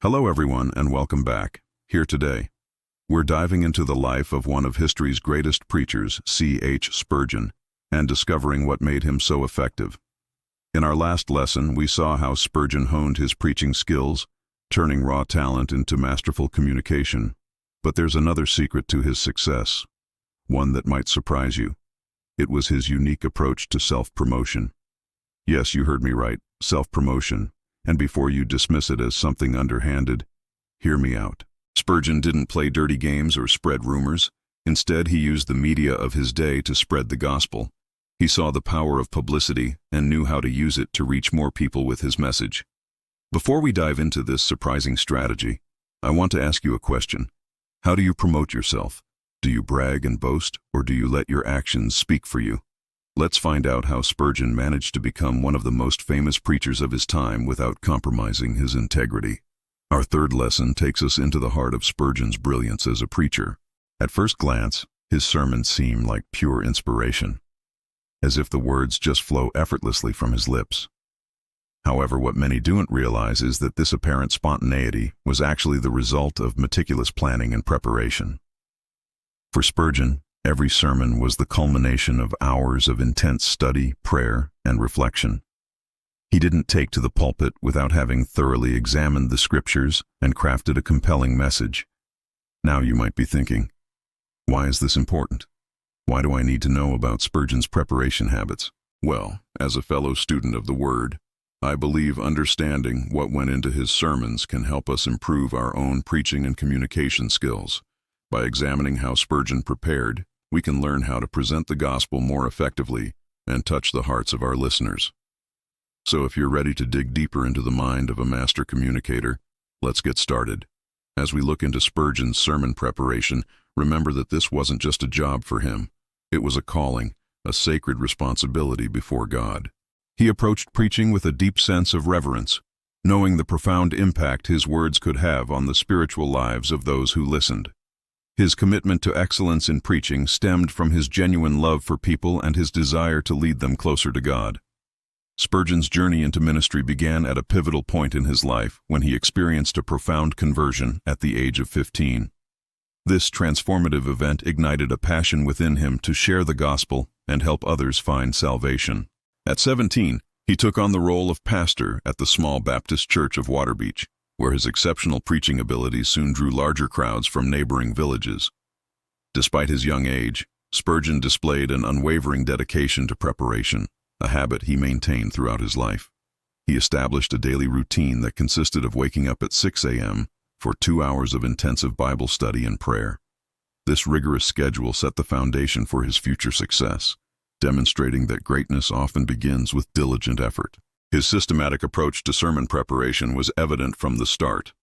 Hello everyone and welcome back. Here today, we're diving into the life of one of history's greatest preachers, C.H. Spurgeon, and discovering what made him so effective. In our last lesson, we saw how Spurgeon honed his preaching skills, turning raw talent into masterful communication. But there's another secret to his success, one that might surprise you. It was his unique approach to self-promotion. Yes, you heard me right, self-promotion. And before you dismiss it as something underhanded, hear me out. Spurgeon didn't play dirty games or spread rumors. Instead, he used the media of his day to spread the gospel. He saw the power of publicity and knew how to use it to reach more people with his message. Before we dive into this surprising strategy, I want to ask you a question. How do you promote yourself? Do you brag and boast, or do you let your actions speak for you? Let's find out how Spurgeon managed to become one of the most famous preachers of his time without compromising his integrity. Our third lesson takes us into the heart of Spurgeon's brilliance as a preacher. At first glance, his sermons seem like pure inspiration, as if the words just flow effortlessly from his lips. However, what many don't realize is that this apparent spontaneity was actually the result of meticulous planning and preparation. For Spurgeon, every sermon was the culmination of hours of intense study, prayer, and reflection. He didn't take to the pulpit without having thoroughly examined the scriptures and crafted a compelling message. Now you might be thinking, why is this important? Why do I need to know about Spurgeon's preparation habits? Well, as a fellow student of the Word, I believe understanding what went into his sermons can help us improve our own preaching and communication skills. By examining how Spurgeon prepared, we can learn how to present the gospel more effectively and touch the hearts of our listeners. So if you're ready to dig deeper into the mind of a master communicator, let's get started. As we look into Spurgeon's sermon preparation, remember that this wasn't just a job for him. It was a calling, a sacred responsibility before God. He approached preaching with a deep sense of reverence, knowing the profound impact his words could have on the spiritual lives of those who listened. His commitment to excellence in preaching stemmed from his genuine love for people and his desire to lead them closer to God. Spurgeon's journey into ministry began at a pivotal point in his life when he experienced a profound conversion at the age of 15. This transformative event ignited a passion within him to share the gospel and help others find salvation. At 17, he took on the role of pastor at the small Baptist church of Waterbeach, where his exceptional preaching abilities soon drew larger crowds from neighboring villages. Despite his young age, Spurgeon displayed an unwavering dedication to preparation, a habit he maintained throughout his life. He established a daily routine that consisted of waking up at 6 a.m. for 2 hours of intensive Bible study and prayer. This rigorous schedule set the foundation for his future success, demonstrating that greatness often begins with diligent effort. His systematic approach to sermon preparation was evident from the start.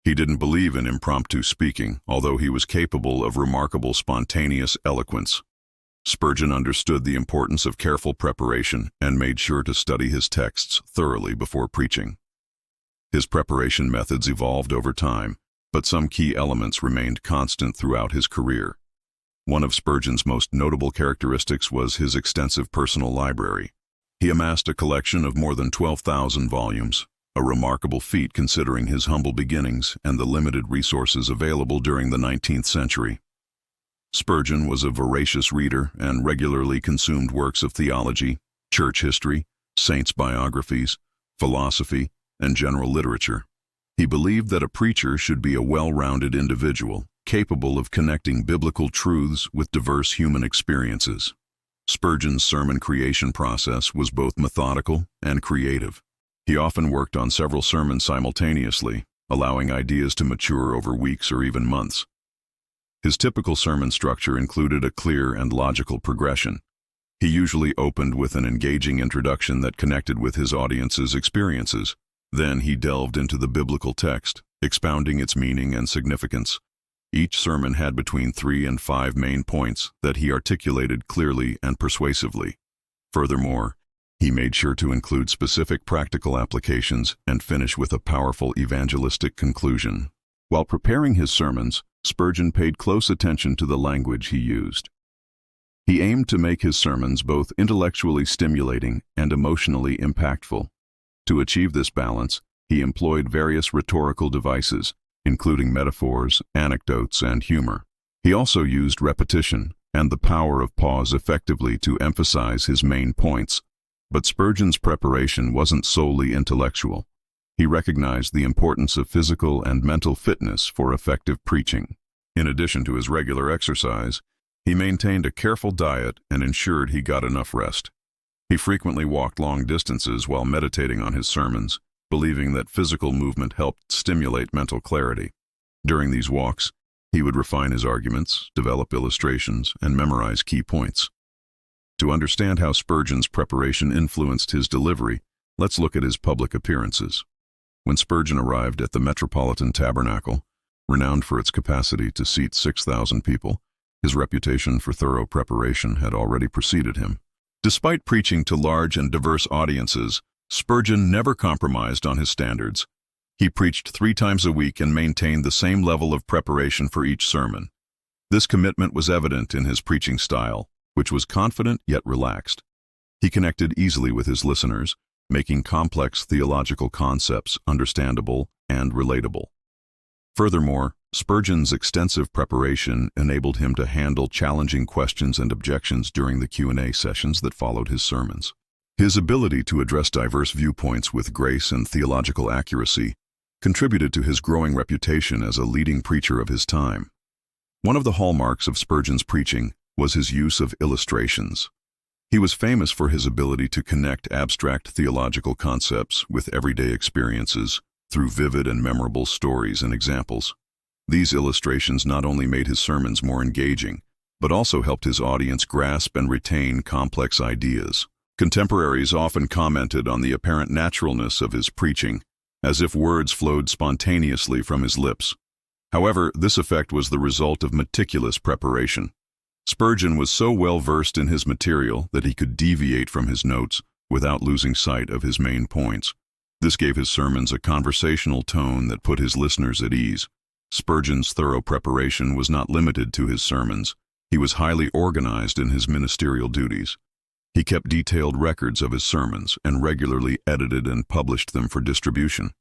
He didn't believe in impromptu speaking, although he was capable of remarkable spontaneous eloquence. Spurgeon understood the importance of careful preparation and made sure to study his texts thoroughly before preaching. His preparation methods evolved over time, but some key elements remained constant throughout his career. One of Spurgeon's most notable characteristics was his extensive personal library. He amassed a collection of more than 12,000 volumes, a remarkable feat considering his humble beginnings and the limited resources available during the 19th century. Spurgeon was a voracious reader and regularly consumed works of theology, church history, saints' biographies, philosophy, and general literature. He believed that a preacher should be a well-rounded individual, capable of connecting biblical truths with diverse human experiences. Spurgeon's sermon creation process was both methodical and creative. He often worked on several sermons simultaneously, allowing ideas to mature over weeks or even months. His typical sermon structure included a clear and logical progression. He usually opened with an engaging introduction that connected with his audience's experiences. Then he delved into the biblical text, expounding its meaning and significance. Each sermon had between 3 and 5 main points that he articulated clearly and persuasively. Furthermore, he made sure to include specific practical applications and finish with a powerful evangelistic conclusion. While preparing his sermons, Spurgeon paid close attention to the language he used. He aimed to make his sermons both intellectually stimulating and emotionally impactful. To achieve this balance, he employed various rhetorical devices, including metaphors, anecdotes, and humor. He also used repetition and the power of pause effectively to emphasize his main points. But Spurgeon's preparation wasn't solely intellectual. He recognized the importance of physical and mental fitness for effective preaching. In addition to his regular exercise, he maintained a careful diet and ensured he got enough rest. He frequently walked long distances while meditating on his sermons, believing that physical movement helped stimulate mental clarity. During these walks, he would refine his arguments, develop illustrations, and memorize key points. To understand how Spurgeon's preparation influenced his delivery, let's look at his public appearances. When Spurgeon arrived at the Metropolitan Tabernacle, renowned for its capacity to seat 6,000 people, his reputation for thorough preparation had already preceded him. Despite preaching to large and diverse audiences, Spurgeon never compromised on his standards. He preached 3 times a week and maintained the same level of preparation for each sermon. This commitment was evident in his preaching style, which was confident yet relaxed. He connected easily with his listeners, making complex theological concepts understandable and relatable. Furthermore, Spurgeon's extensive preparation enabled him to handle challenging questions and objections during the Q&A sessions that followed his sermons. His ability to address diverse viewpoints with grace and theological accuracy contributed to his growing reputation as a leading preacher of his time. One of the hallmarks of Spurgeon's preaching was his use of illustrations. He was famous for his ability to connect abstract theological concepts with everyday experiences through vivid and memorable stories and examples. These illustrations not only made his sermons more engaging, but also helped his audience grasp and retain complex ideas. Contemporaries often commented on the apparent naturalness of his preaching, as if words flowed spontaneously from his lips. However, this effect was the result of meticulous preparation. Spurgeon was so well versed in his material that he could deviate from his notes without losing sight of his main points. This gave his sermons a conversational tone that put his listeners at ease. Spurgeon's thorough preparation was not limited to his sermons. He was highly organized in his ministerial duties. He kept detailed records of his sermons and regularly edited and published them for distribution.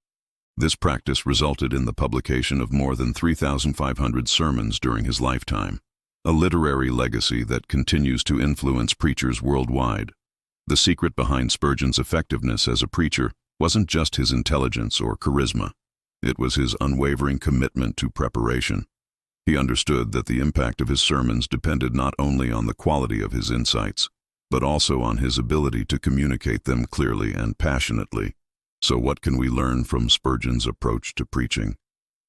This practice resulted in the publication of more than 3,500 sermons during his lifetime, a literary legacy that continues to influence preachers worldwide. The secret behind Spurgeon's effectiveness as a preacher wasn't just his intelligence or charisma. It was his unwavering commitment to preparation. He understood that the impact of his sermons depended not only on the quality of his insights, but also on his ability to communicate them clearly and passionately. So what can we learn from Spurgeon's approach to preaching?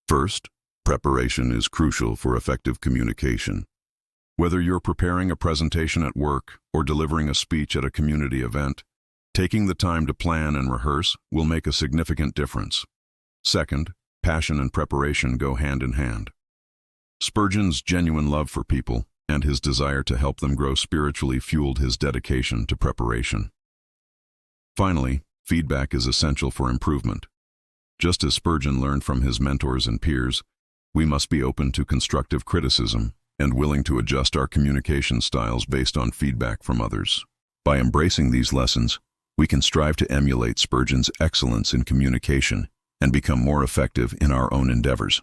First, preparation is crucial for effective communication. Whether you're preparing a presentation at work or delivering a speech at a community event, taking the time to plan and rehearse will make a significant difference. Second, passion and preparation go hand in hand. Spurgeon's genuine love for people and his desire to help them grow spiritually fueled his dedication to preparation. Finally, feedback is essential for improvement. Just as Spurgeon learned from his mentors and peers, we must be open to constructive criticism and willing to adjust our communication styles based on feedback from others. By embracing these lessons, we can strive to emulate Spurgeon's excellence in communication and become more effective in our own endeavors.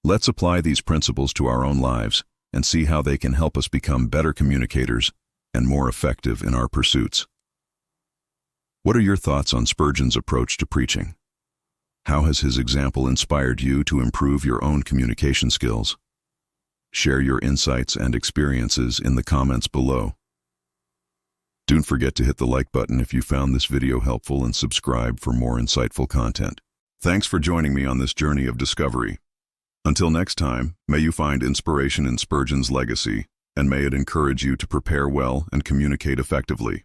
Let's apply these principles to our own lives and see how they can help us become better communicators and more effective in our pursuits. What are your thoughts on Spurgeon's approach to preaching? How has his example inspired you to improve your own communication skills? Share your insights and experiences in the comments below. Don't forget to hit the like button if you found this video helpful and subscribe for more insightful content. Thanks for joining me on this journey of discovery. Until next time, may you find inspiration in Spurgeon's legacy, and may it encourage you to prepare well and communicate effectively.